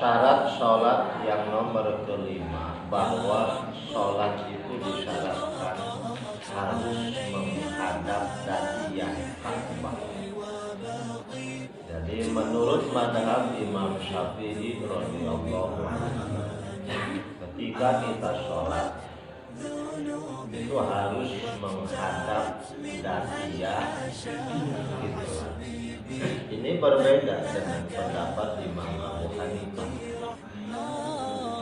Syarat sholat yang nomor kelima, bahwa sholat itu disyaratkan harus menghadap Qiblat Ka'bah. Jadi menurut madhab Imam Syafi'i radhiyallahu anhu, ketika kita sholat itu harus menghadap Qiblat. Ini berbeda dengan pendapat Imam Abu Hanifah.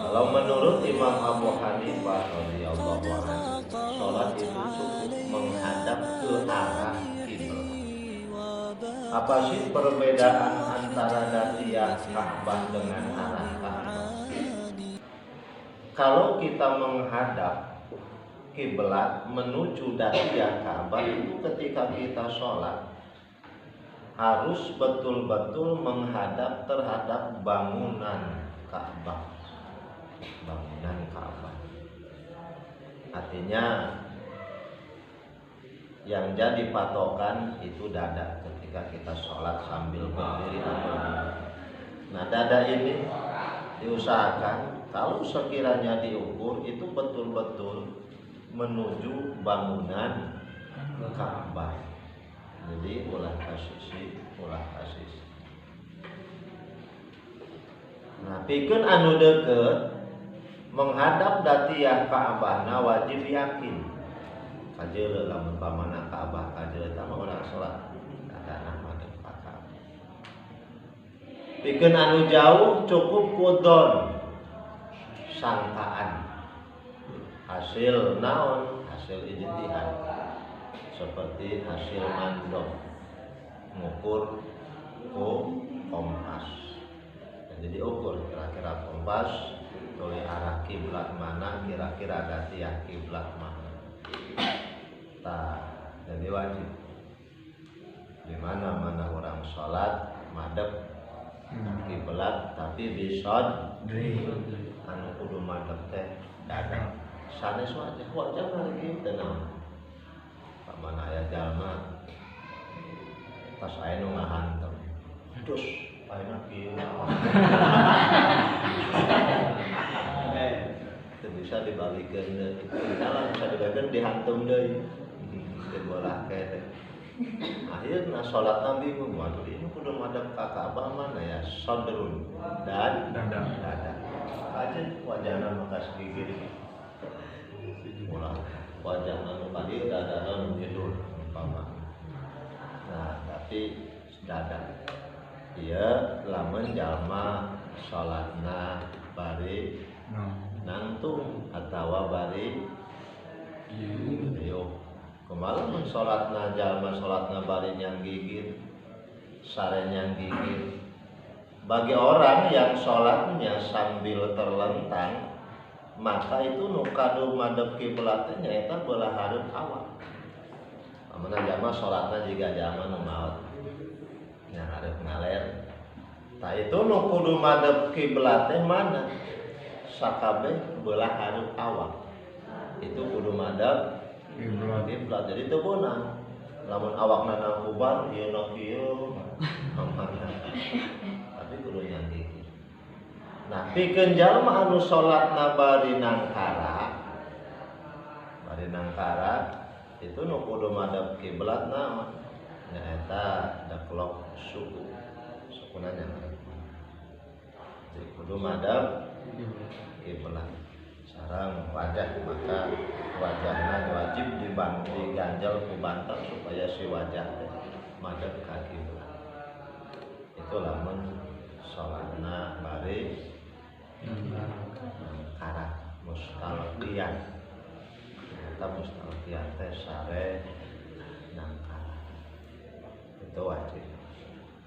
Kalau menurut Imam Abu Hanifah radhiyallahu anhu, sholat itu cukup menghadap ke arah kiblat. Apa sih perbedaan antara datiah Ka'bah dengan arah Ka'bah? Kalau kita menghadap kiblat menuju datiah Ka'bah itu ketika kita sholat harus betul-betul menghadap terhadap bangunan Ka'bah. Bangunan Ka'bah. Artinya yang jadi patokan itu dada ketika kita sholat sambil berdiri atau duduk. Nah, dada ini diusahakan kalau sekiranya diukur itu betul-betul menuju bangunan Ka'bah. Jadi ulah kasisi. Nah, pikeun anu deukeut menghadap datiah Ka'bah wajib yakin. Kajeuleuh lamun pamana Ka'bah kajeuleuh tah urang salat dadana madep ka Ka'bah. Pikeun anu jauh cukup kudon sangkaan. Hasil naon? Hasil ijtihad. Seperti hasil mandok mengukur kompas. Jadi diukur kira-kira kompas oleh arah kiblat mana, kira-kira datiah kiblat mana. Jadi wajib di mana orang sholat madep kiblat tapi bisod anu kudu madep teh dada. Sanes wajah lagi tenang. Mana aya jalma pas aya nu ngahantem terus ayeuna kieu teu bisa dibalikeun deui dalam bisa dibalikeun dihantum deui dibolah teh akhirna salatna bingung waduh ini kudu madep ka Ka'bah mana ya sodrun dan dada aja wajahna makas gigir ulah wajah anu kali dada anu tidur umpama. Nah, tapi dada ieu lamun jalma salatna bari nangtung atawa bari ieu kumaha mun salatna jalma salatna bari nyang gigir sare nyang gigir. Bagi orang yang salatnya sambil terlentang maka itu nu kadu madep kiblat teh nyaeta beulah hareup awak. Amunna jalma salatna jiga jalma nu maot nya hareup ngaler. Tah itu nu kudu madep kiblat teh mana? Sakabeh beulah hareup awak. Itu kudu madep kiblat. Jadi teu beunang. Lamun awakna nangkuban ieu na kieu tapi kudu nyang gigir. Nah, pikeun jalma anu salatna bari nangkara itu nu kudu madep kiblat naon? Nyaeta deklok sukuna nya. Jadi kudu madep kiblat. Sareng wajah maka wajahna wajib diganjel ku bantal supaya si wajah teh madep ka kiblat. Itu lamun salatna bari karat mustalqiyan. Eta mustalqiyan teh sare nangkara. Itu wajib.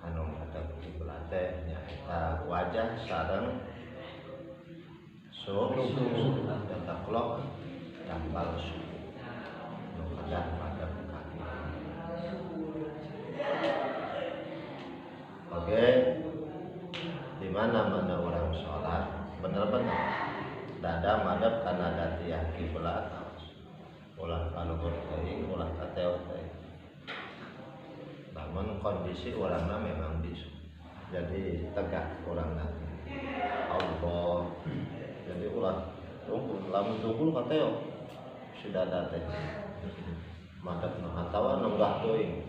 Anu madep kiblat teh nyaeta wajah sareng suku dan taklok dan palsu. Nu kadah madep ka kiblat. Oke. Di mana-mana orang sholat benar-benar dada madep kana datiah kiblat ulah kaluhur teuing ulah kateok teuing. Namun kondisi urangna memang bisa jadi tegak orang nanti Allah jadi ulah tungkul lamun tungkul kateo sudah datang madep atawa nenggah teuing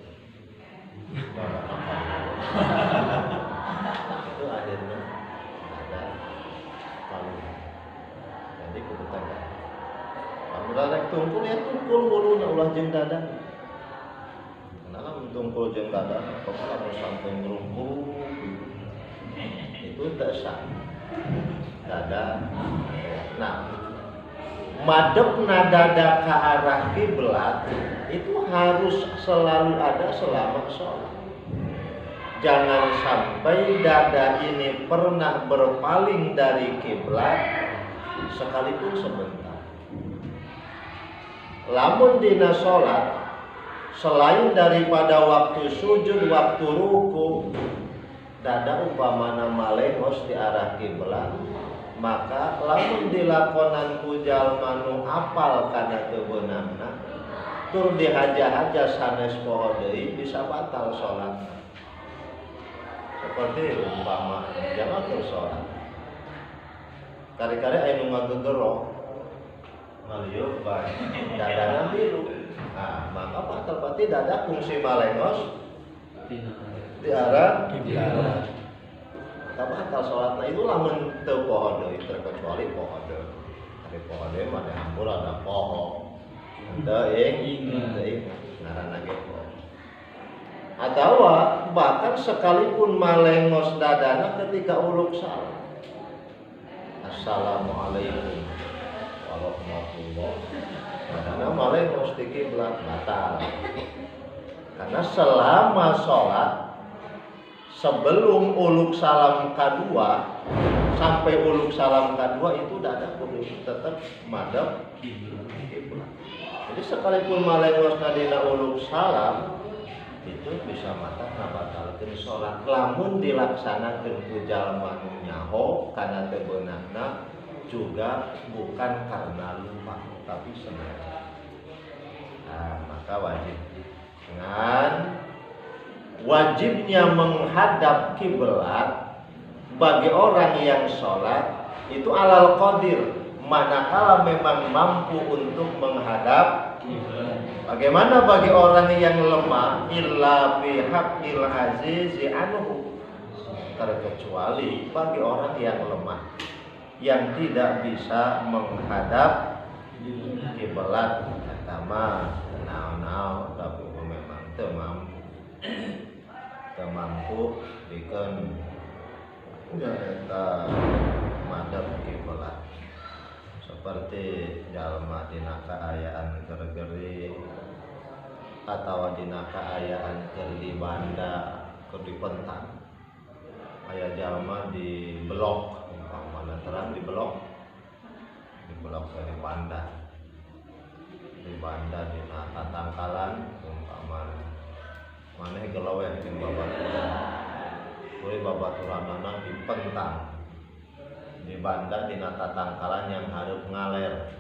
itu akhirnya ada lalu jadi kudu tegak lamun rek tungkul ya tungkul wuluna ulah jeung dadan karena tungkul jeung dadan pokoknya harus sampai ngerungkul itu tidak sah dada. Nah, madep dada ke arah kiblat itu harus selalu ada selama sholat. Jangan sampai dada ini pernah berpaling dari kiblat sekalipun sebentar. Lamun dina sholat selain daripada waktu sujud, waktu ruku, dada umpamana malengos di arah kiblat, maka lamun dilakonan ku jalma nu apal kana teu beunangna tur dihaja-haja sanes poho deui bisa batal salatna. Seperti umpama jangan keur salat. Kari-kari aya nu ngagegero ngalieup bae dadana biru. Nah, maka batal berarti dada fungsi malengos di arah kiblat. Tapi batal salatna itu lamun teu poho deui terkecuali poho deui. Ari poho deui mah hampur ada poho. Teuing ngaranna ge poho. Atawa bahkan sekalipun malengos dadana ketika uluk salam. Assalamualaikum warahmatullahi wabarakatuh. Dadana malengos di kiblat batal. Karena selama sholat sebelum uluk salam kedua sampai uluk salam kedua itu dada kudu tetap madhab kiblat. Jadi sekalipun malengos dina uluk salam itu bisa mata ngabatalkeun sholat lamun dilaksanakeun ku jalma nu nyaho kana teu beunangna juga bukan karena lupa tapi sengaja. Nah, maka wajib dengan wajibnya menghadap kiblat bagi orang yang sholat itu alal qadir manakala memang mampu untuk menghadap kiblat. Bagaimana bagi orang yang lemah illa fi haqqil azizi anhu, terkecuali bagi orang yang lemah yang tidak bisa menghadap kiblat pertama naon-naon tapi memang teu mampu dikeun eta madhab kiblat seperti jalma dina kaayaan gergeri atawa dina kaayaan keur di banda keur dipentang aya jalma di blok umpamana terang di blok dari banda dina tatangkalan umpamana maneh gelaweh jeung babaturan kuwi babaturanna dipentang di banda dina tatangkalan yang hareup ngaler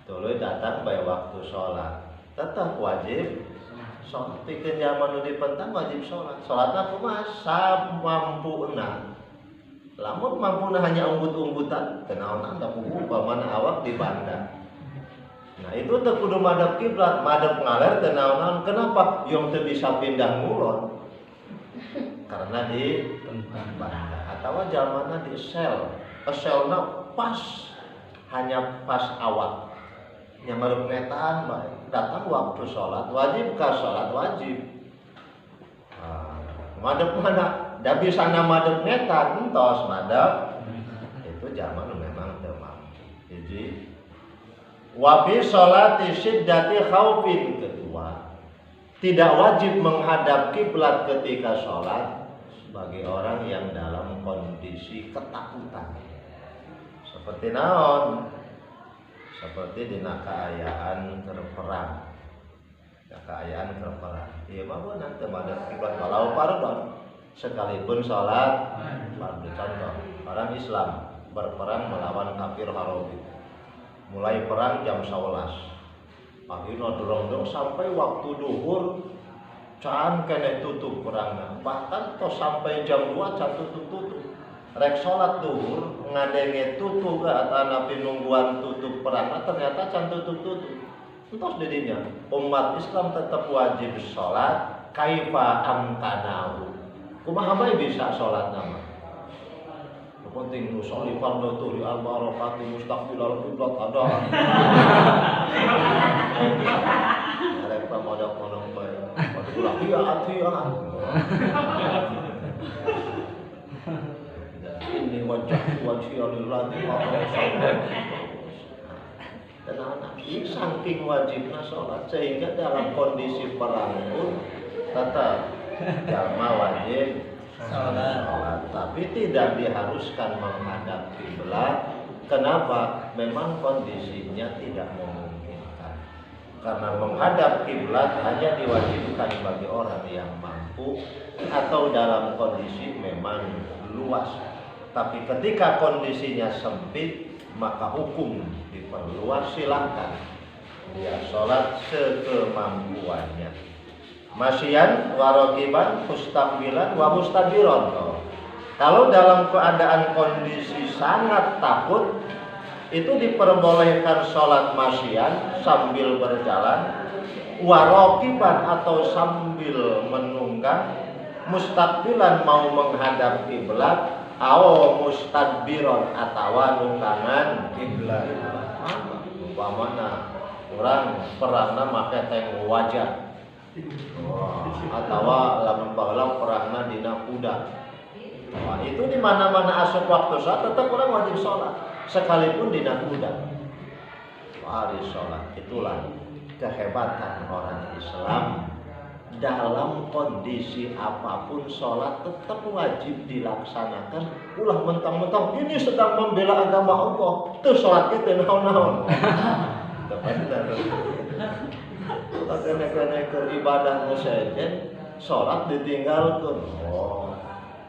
tuluy datang bae waktu sholat tetap wajib sholat pikeun jalma nu dipentang wajib sholat sholatna kumaha samampuna lamun mampuna hanya umbut-umbutan kenaonan da puguh pamana awak di banda. Nah itu teu kudu madhab kiblat, madhab ngaler kenaonan. Kenapa? Yang teu bisa pindah ngulon. Karena di banda atawa jalmana di selna pas hanya pas awak. Yang baru netaan bae. Datang waktu sholat wajib ka sholat wajib. Madhab mana? Da bisa nama neta entos madhab itu zaman memang teu mampu. Hiji wa bi sholati syiddati khaufin, kedua tidak wajib menghadap kiblat ketika sholat bagi orang yang dalam kondisi ketakutan. Seperti naon? Seperti dina kaayaan keur perang. Kaayaan keur perang. Ieu mah beunang teu madhab kiblat walau fardhon. Sekalipun sholat fardu. Contoh orang Islam berperang melawan kafir Harabi, mulai perang jam 11 pagi dorong sampai waktu duhur can kene tutup perangna, bahkan tos sampai jam 2 can tutup. Rek salat duhur ngadenge tutup atana pinungguan tutup perangna ternyata can tutup. Entos didinya umat Islam tetap wajib salat kaifa amkanahu. Kumaha bae bisa salat nama. Penting nusolli fardhu tuhri al-barakati mustaqbilal qiblat ada. Arek pamodok monong bae. Ulah iya atian. Ini wajah lillahi dan anak ini saking wajibnya sholat sehingga dalam kondisi perang pun tetap jamaah wajib sholat, tapi tidak diharuskan menghadap kiblat. Kenapa? Memang kondisinya tidak memungkinkan. Karena menghadap kiblat hanya diwajibkan bagi orang yang mampu atau dalam kondisi memang luas. Tapi ketika kondisinya sempit, maka hukum diperluas, silakan dia sholat sekemampuannya. Masyian warokiban mustaqbilan wa mustadbiron. Kalau dalam keadaan kondisi sangat takut, itu diperbolehkan sholat masyian sambil berjalan, warokiban atau sambil menunggang, mustaqbilan mau menghadap kiblat, awo mustadbiron atawa nunggangan kiblat. Umpamana orang perangna make teng wajah, atawa lamun baheula perangna dina kuda. Wah, itu di mana-mana asup waktu saat tetap orang wajib sholat sekalipun dina kuda. Harus sholat. Itulah kehebatan orang Islam. Dalam kondisi apapun sholat tetap wajib dilaksanakan. Ulah mentang-mentang ini sedang membela agama Allah, tuh sholat kita naon-naon. Kena ke ibadah musejen, sholat ditinggalkan. Oh,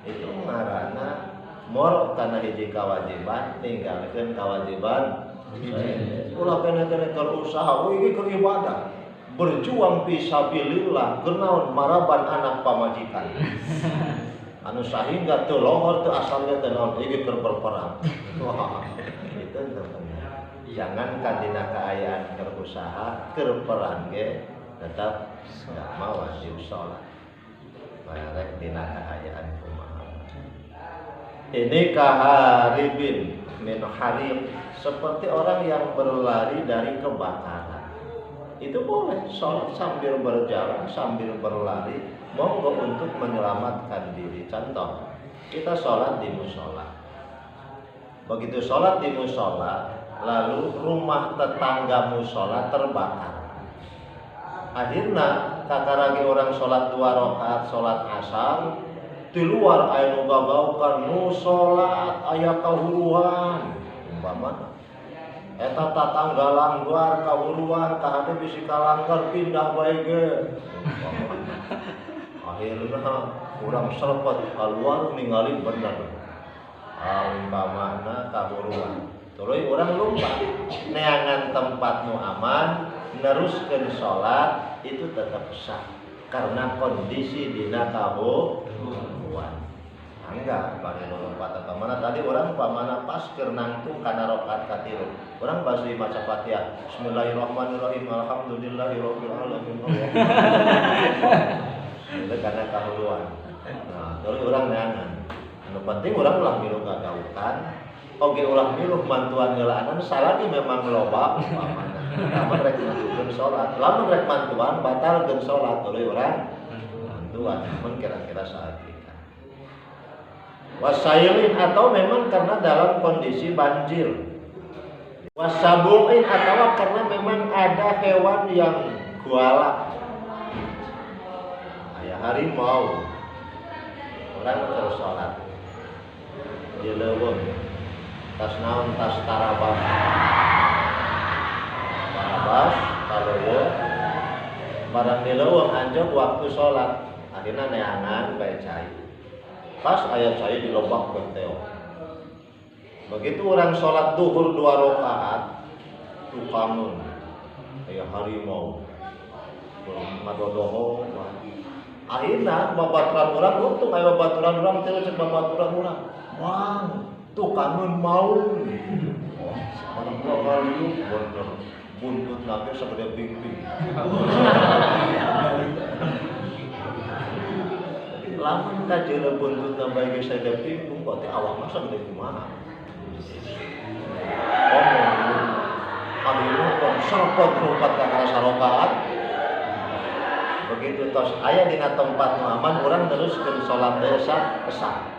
itu ngaranna mor kana hiji kawajiban tinggalkeun kawajiban. Ulah kena usaha, iki keur ibadah. Berjuang fisabilillah kenaon maraban anak pamajikan. Anu sahingga teu lohor teu asalnya teu naon iki keur berperang. Wah, itu teman. Jangankan dina kaayaan berusaha keur perang ge tetap mau wajib salat. Barek dina kaayaan kumaha. Ini kaharibin min harib, seperti orang yang berlari dari kebakaran. Itu boleh sholat sambil berjalan, sambil berlari, monggo untuk menyelamatkan diri. Contoh, kita sholat di musola. Begitu sholat di musola, lalu rumah tetangga musola terbakar. Akhirnya kakaragi orang sholat 2 rakaat sholat asar, di luar aya nu gagaukan nu sholat aya kahuluan. Umpamana eta tatangga langgar kahuluan kahade bisi kalanggar pindah bae ge. Akhirna urang serpet keluar ningali bener. Umpamana kahuluan. Tuluy urang lumpat neangan tempat nu aman, neruskeun salat itu tetap sah karena kondisi dina kahuluan. Enggak, bari lompatan pamana tadi orang pamana pas keur nangtung kana rakaat katilu. Urang basa maca Fatihah. Bismillahirrahmanirrahim. Alhamdulillahirabbil alamin. Itu karena kahuluan. Nah, terus urang neangan. Anu penting urang ulah milu gagaukan, oge ulah milu mantuan ngeulaanan salagi memang loba pamana. Lamun rek mantuan salat, lamun rek mantuan batalkeun salat tuluy urang mantuan mun kira-kira saat wasailin atau memang karena dalam kondisi banjir, wasabuin atau karena memang ada hewan yang galak, kayak harimau. Orang terus sholat di leuweung tas naon tas tarabas kaleuweung barang di leuweung anjog waktu sholat akhirnya neangan bae cai. Pas ayat saya di lobak berteo. Begitu orang sholat duhur 2 rakaat, tukangun, ayah harimau, belum ngadodoho, Akhirnya babaturan orang untung aya babaturan orang teh cek babaturan orang. Wang, tuh kangen mau. Wah, mana gua kali bener. Buntut nabi segede ping-ping. Lamun kajeuna buntut nabi geus segede ping-ping, berarti awak mah segede kumaha. Akhirnya kan serpot rupat kakara sarokaat. Begitu tos aya dina tempat nu aman urang teruskeun salat esa esah.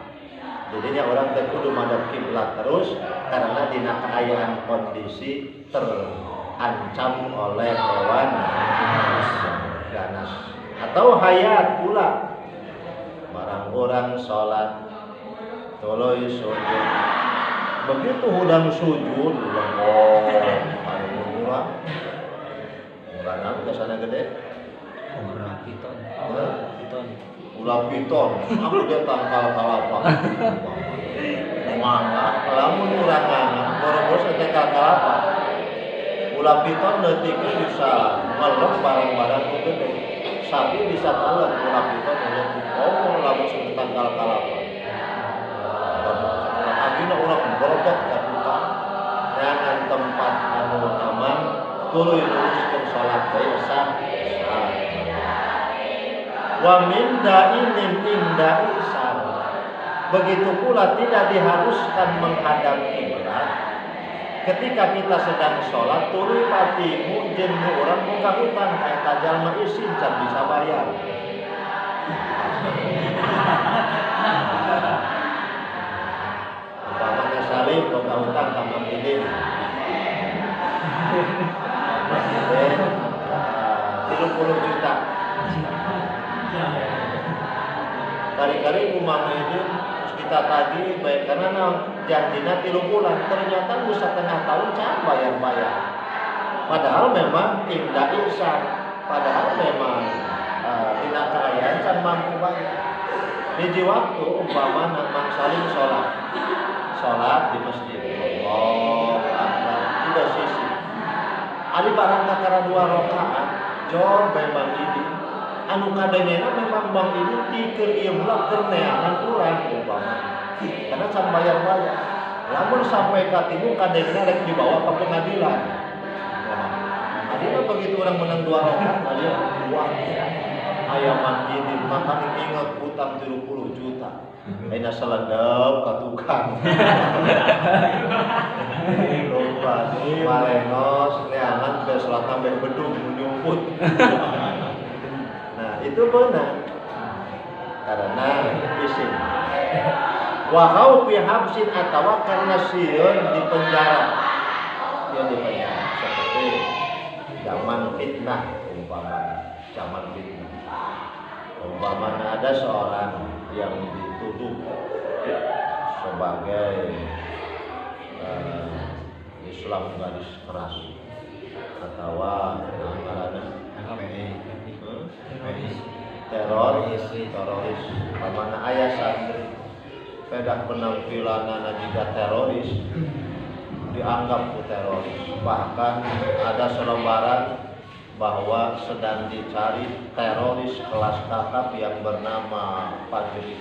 Jadinya orang teh kudu madhep kiblat terus karena dina keayaan kondisi terancam oleh hewan ganas atau hayat pula. Barang orang salat tuluy sujud. Begitu hudang sujud lengkong anu urang. Urang kesana gede. Ulah piton. Ulah piton, aku dia tangkal kalapa. Mangga, lamun urang ngana, boro-boro teh kalapa. Ulah piton leutik bisa ngelep barang-barang nu gede. Sapi bisa talep ulah piton leutik. Oh, lamun sudah tangkal kalapa. Akhirnya urang berobat ka tukang. Jangan tempat anu aman, tuluy luruskeun salat bae esah. Wa min da'inin inda isar. Begitu pula tidak diharuskan menghadap kiblat ketika kita sedang sholat. Tuluy patimu jeung nu urang boga hutang eta jalma isin can bisa bayar. Umpamana salib boga hutang ka Mang Idin. 30 juta. Kali-kali kumang itu kita tagih baik karena janjina 3 bulan ternyata geus setengah tahun can bayar-bayar. Padahal memang indah ihsan, padahal memang dina kaayaan can mampu bayar. Hiji waktu umpamana Mang Salim salat di masjid. Allahu Akbar, tiga sisi. Ari barang kakara 2 rakaat, jor bae Mang Idin. Anu kadengena memang Bang ini tikeur ieu mah keur neangan urang umpamana. Karena can bayar-bayar. Lamun sampai ka timu kadengena rek dibawa ka pengadilan. Wah, adina begitu orang menang 2 rakaat aya wah. Aya Mang ini makanya ingat utang 30 juta. Aina selendep ka tukang. Lupa malenos neangan geus salat tambah bedung nyumput. Itu benar karena isim wahau bihabsin atawa karena sieun di penjara seperti zaman fitnah umpamanya ada seorang yang dituduh sebagai Islam garis keras atau teroris mana ayah santri pedah penampilanana juga teroris dianggap teroris. Bahkan ada selebaran bahwa sedang dicari teroris kelas kakap yang bernama Fajri.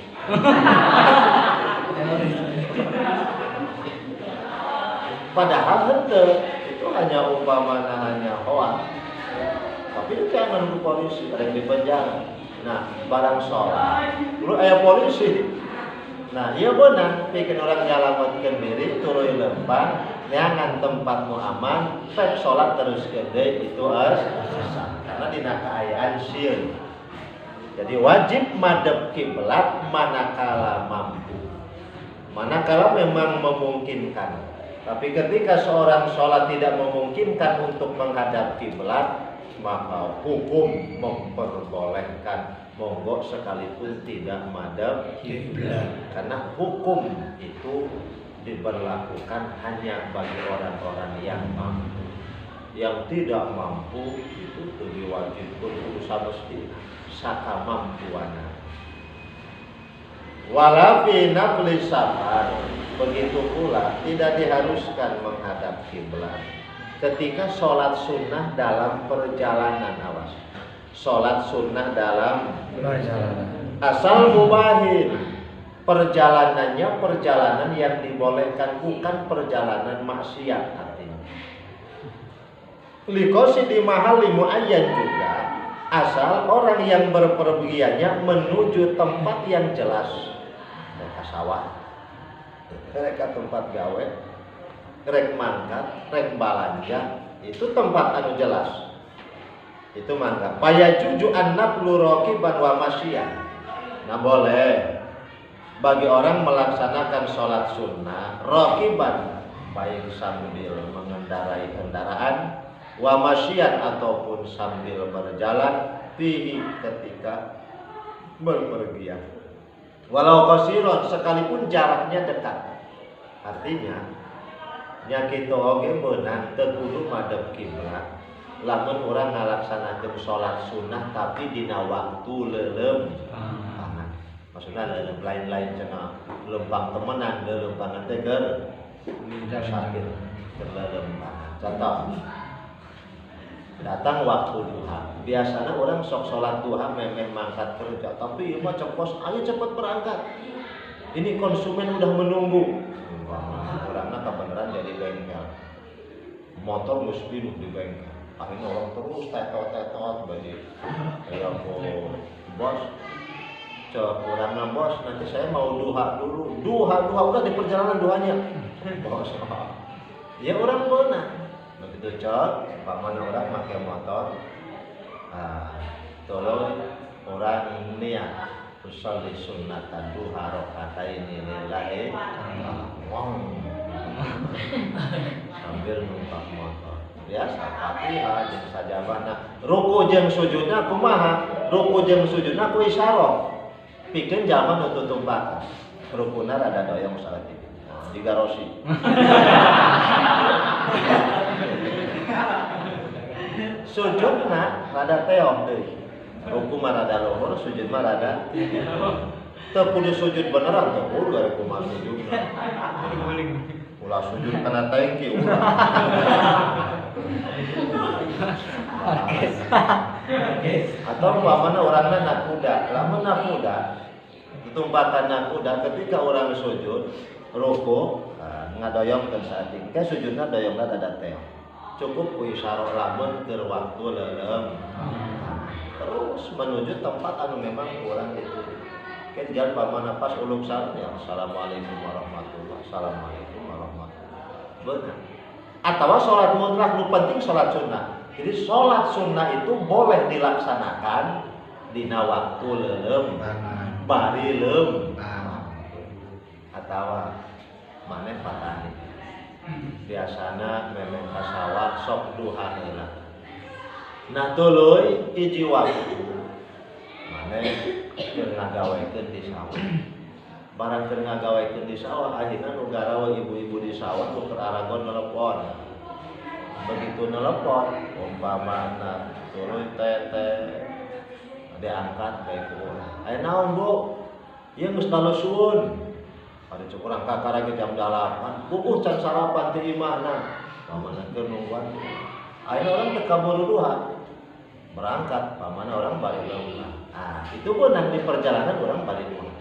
Padahal itu hanya umpamana hanya hoax. Tapi itu jangan menunggu polisi, ada yang di penjara. Nah, barang sholat, dulu aya polisi. Nah, iya benar, bikin orang nyalamatkan diri, turun lempang, neangan tempatmu aman, pep sholat terus gede itu karena dina keayaan sieun. Jadi wajib madhep kiblat manakala mampu, manakala memang memungkinkan. Tapi ketika seorang sholat tidak memungkinkan untuk menghadap kiblat, maka hukum memperbolehkan monggo sekalipun tidak madhep kiblat. Karena hukum itu diberlakukan hanya bagi orang-orang yang mampu. Yang tidak mampu itu diwajibkan urusan mesti sakamampuana. Wala fi nafli safar, begitu pula tidak diharuskan menghadap kiblat ketika sholat sunnah dalam perjalanan. Awas, sholat sunnah dalam Perjalanan. asal mubahin, perjalanannya perjalanan yang dibolehkan, bukan perjalanan maksiat artinya. Likosi di mahal muayyan juga, asal orang yang berpergiannya menuju tempat yang jelas. Mereka sawah, mereka tempat gawe, rek mangkat, rek balanja, itu tempat anu jelas. Itu mangkat. Paya juju annab lurokiban wa masyian. Nah boleh bagi orang melaksanakan sholat sunnah rokiban, baik sambil mengendarai kendaraan, wa masyian ataupun sambil berjalan, fihi ketika berpergian. Walau qasiron, sekalipun jaraknya dekat. Artinya nya kitu oge beunang teu kudu madep kiblat. Lamun orang ngalaksanakeun sholat sunnah tapi dina waktu leulem. Maksudnya leulem lain-lain cenah lempang temenan, leumpangan teh keur sakit, keur leumpangan. Contoh, datang waktu duha. Biasanya orang sok sholat duha memang mangkat kerja, tapi ieu mah cepos, ayo cepet berangkat. Ini konsumen udah menunggu. Orangnya kebenaran jadi bengkel. Motor mesti di bengkel. Akhirnya orang terus tetot bagi bos. Orangnya bos, nanti saya mau duha dulu. Duha udah di perjalanan duhanya. Bos. Ya orang benar. Begitu Pak mana orang pakai motor. Tolong orang niat usolli sunnatan duha rakaataini lillahi sambil numpak motor. Biasa Fatihah jeung sajabana. Ruku jeung sujudna kumaha? Ruku jeung sujudna ku isyarah. Pikeun jalma nu tutumpakan. Rukuna rada doyong salat itu. Digarosi. Sujudna rada teong deui. Ruku mah rada luhur, sujud mah rada. Teu kudu sujud beneran teh, udah kumaha sujudna. Ulah sujud kana tengki ulah. Atau umpamana orangna nakuda, lamun nakuda, tumpakan nakuda ketika orang sujud, ruku, ngadoyongkeun saeutik, ke sujudna doyongna rada teong. Cukup ku isyarah lamun keur waktu leulem. Terus menuju tempat anu memang kurang itu. Kejar pamana pas uluk salam ya assalamualaikum warahmatullahi assalamualaikum warahmatullahi. Benar. Atau sholat mutlak nu penting sholat sunnah. Jadi sholat sunnah itu boleh dilaksanakan dina waktu leulem, bari leum, atau maneh patani. Biasana memang kasawat sok duha heula. Nah tuluy hiji waktu maneh keur ngagawekeun di sawah. Barang keur ngagawekeun di sawah ayeuna nu garawa ibu-ibu di sawah nu keur aragon nelepon. Begitu nelepon umpamana tuluy teteh diangkat bae ku urang. Aya naon, Bu? Ieu geus dalesun. Pada cuk urang kakarage jam 8. Pupuh can sarapan teh imahna. Pamanakeun nungguan. Ayeuna orang teu kaburu duha. Berangkat pamana orang bari leungna. Itu pun di perjalanan orang bari duha.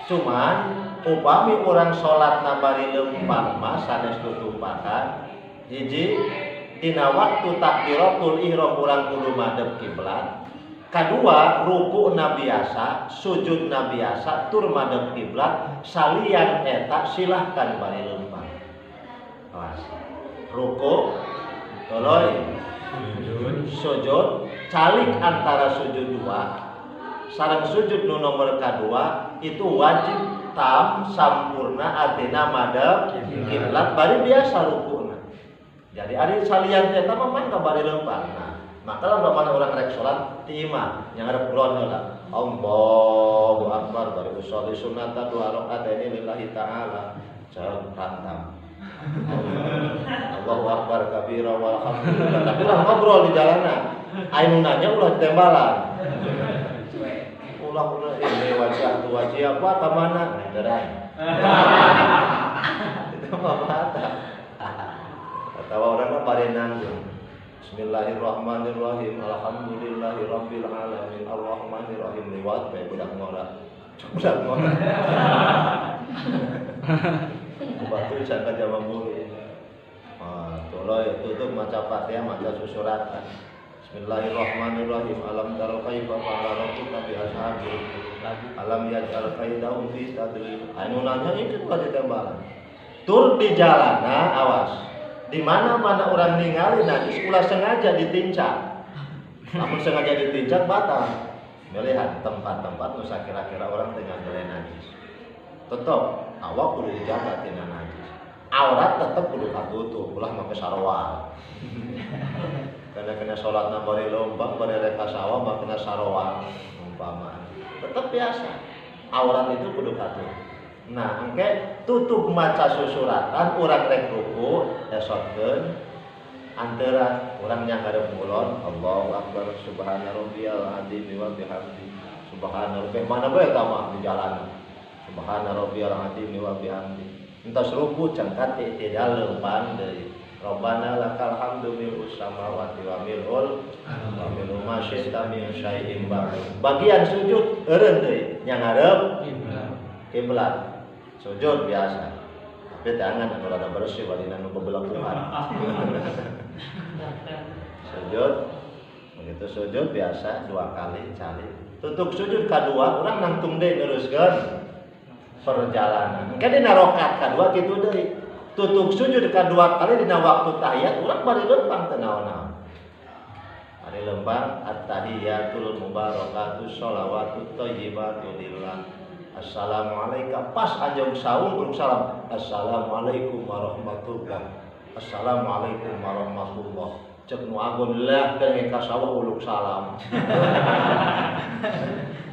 Cuman upami orang salatna bari leumpang mah sanes tutumpakan hiji dina waktu takbiratul ihram urang kudu madhep kiblat. Kadua ruku na biasa, sujud na biasa, tur madhep kiblat, salian eta silahkan bari leumpang. Awas. Ruku, toloy, sujud, calik antara sujud dua, sareng sujud nu nomor kadua itu wajib tam sampurna artina madhep kiblat bari biasa rukuna. Jadi ari salian eta mah mangga bari leumpang. Maka lamun mana orang rek salat ti imam yang ngarep kulon heula. Allahu akbar bari usolli sunnatan dua rakaataini lillahi ta'ala. Jangan rantam. Allahu akbar kabira walhamdulillah. Tapi lah ngobrol di jalanan. Anu nanya ulah ditembalan. Ulah ini wajah tu wajah apa ka mana? Ngeran. Itu mah mata. Atawa orang mah bari nanggung. Bismillahirrahmanirrahim. Alhamdulillahirabbil alamin. Arrahmanirrahim. Liwat bae budak ngora. Budak ngora. Batu sangka jama mulu. Tolong tutup maca Fatihah, maca susuratan. Bismillahirrahmanirrahim. Alam tara kaifa fa'ala rabbuka bi ashabil alam yaj'al kaidahum fi tadlil. Anu nanya itu bukan ditembalan. Tur di jalanan awas. Di mana-mana orang ningali najis ulah sengaja ditincak. Namun sengaja ditincak batal. Melihat tempat-tempat nu kira-kira orang tengah jalan najis. Tetap awak kudu dijaga tina najis. Aurat tetap kudu katutup, ulah make sarwal. Karena kena salatna bari lombang, bari reka sawah, mah kena sarwal umpama. Tetap biasa. Aurat itu kudu katutup. Nah, engke tutup maca susuratan urang rek ruku esotkeun antara urang yang ngadep mulon Allahu akbar subhana rabbiyal azim wa bihamdi subhana rabbiyal mana bae tama di jalan subhana rabbiyal azim wa bihamdi entos ruku cangkat tidak leupan deui Rabbana lakal hamdu mil'us samawati wa mil'ul wa mil'u ma syi'ta min syai'in ba'd. Bagian sujud eureun deui nya ngarep kiblat. Sujud biasa. Tapi tangan anu rada bersih wadina nu bebelekuhan. Sujud. Begitu sujud biasa 2 kali cali. Tutup sujud kedua urang nangtung deui neruskeun perjalanan. Engke dina rakaat kadua kitu deui. Tutup sujud kedua kali dina waktu tahiyat urang bari lempang teu naon-naon. Bari lempang at-tahiyatul mubarakatus shalawatut thayyibatu lillah. Assalamualaikum pas anjung saum urang salam. Assalamualaikum warahmatullahi. Assalamualaikum warahmatullahi. Cek nu agun lah teh ka sawah uluk salam.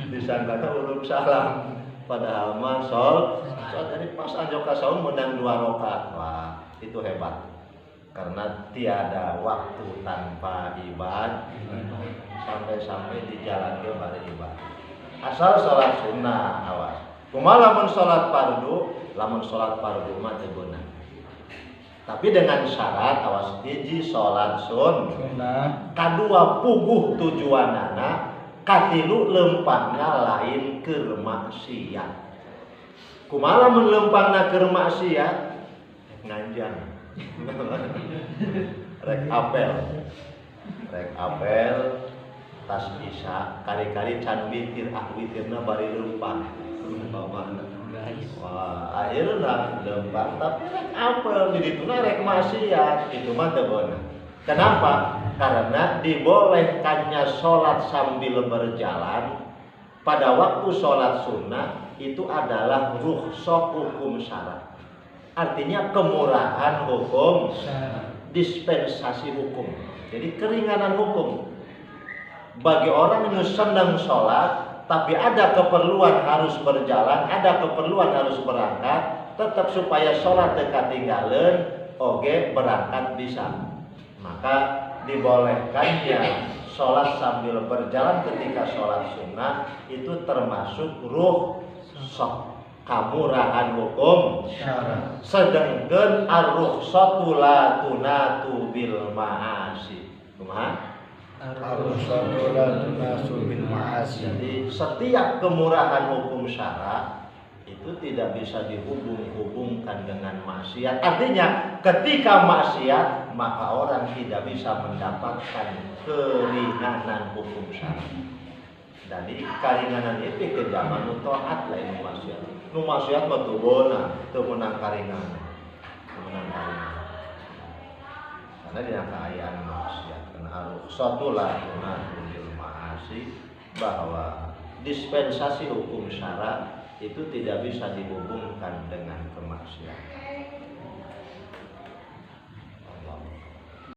Disangka uluk salam. Padahal mah sol tadi pas anjung ka saum menang 2 rakaat. Wah, itu hebat. Karena tiada waktu tanpa ibadah. Sampai-sampai di jalan ke bari ibadah. Asal sholat sunnah awas. Kumaha lamun sholat fardu, lamun sholat fardu mah teu beunang. Tapi dengan syarat awas hiji sholat sunnah, kadua puguh tujuanana, katilu lempangna lain keur maksiat. Kumaha lamun lempangna keur maksiat? Nganjang. Rek apel tas isya kali-kali can witir witirna bari lempang umpamana. Wah, akhirna lempang tapi rek apel di dituna rek maksiat itu mah teu beunang. Kenapa? Karena dibolehkannya sholat sambil berjalan pada waktu sholat sunnah itu adalah rukhsah hukum syarat. Artinya kemurahan hukum, dispensasi hukum. Jadi keringanan hukum. Bagi orang yang senang sholat, tapi ada keperluan harus berjalan, ada keperluan harus berangkat, tetap supaya sholat dekat tinggalin, oke berangkat bisa. Maka dibolehkannya sholat sambil berjalan ketika sholat sunnah itu termasuk rukhsah kamurahan hukum. Sedangkan ar-rukhsatu la tunatu bil ma'asi. Kumaha? Jadi setiap kemurahan hukum syara itu tidak bisa dihubung-hubungkan dengan maksiat. Artinya ketika maksiat maka orang tidak bisa mendapatkan keringanan hukum syara. Jadi keringanan itu ke zaman taat lain maksiat. Nu maksiat mah teu beunang, teu meunang karinganan. Karena dina kaayaan maksiat. Rukhsatu la tunatu bil ma'asi, bahwa dispensasi hukum syara itu tidak bisa dihubungkan dengan kemaksiatan.